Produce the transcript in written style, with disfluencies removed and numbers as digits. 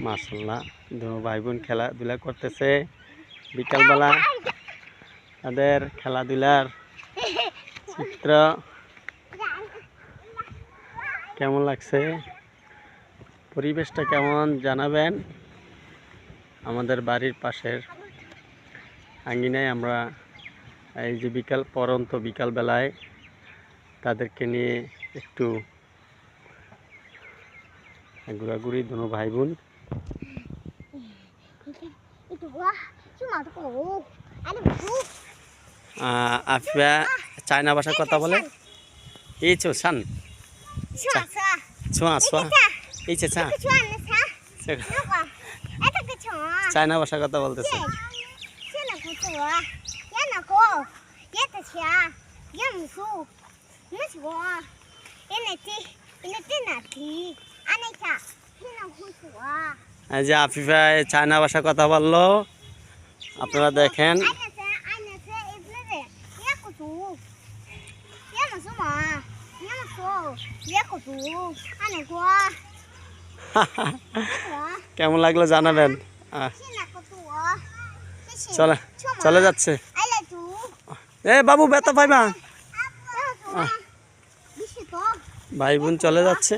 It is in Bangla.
মাশাআল্লাহ দুনো ভাই বোন খেলাধুলা করতেছে বিকালবেলা। তাদের খেলাধুলার চিত্র কেমন লাগছে, পরিবেশটা কেমন জানাবেন। আমাদের বাড়ির পাশের আঙ্গিনায় আমরা এই যে পরন্ত বিকালবেলায় তাদেরকে নিয়ে একটু ঘোরাঘুরি দুনো ভাই বোন। আফিয়া চায়না ভাষায় কথা বলে। এই চো সান ছোঁয়া ছোঁয়া এই চা চায়না ভাষা কথা বলতেছে। এই যে আফিফা চায়না ভাষা কথা বললো, আপনারা দেখেন। কেমন লাগলো জানাবেন। চলে যাচ্ছে। এ বাবু ব্যথা পাইবা, ভাই বোন চলে যাচ্ছে।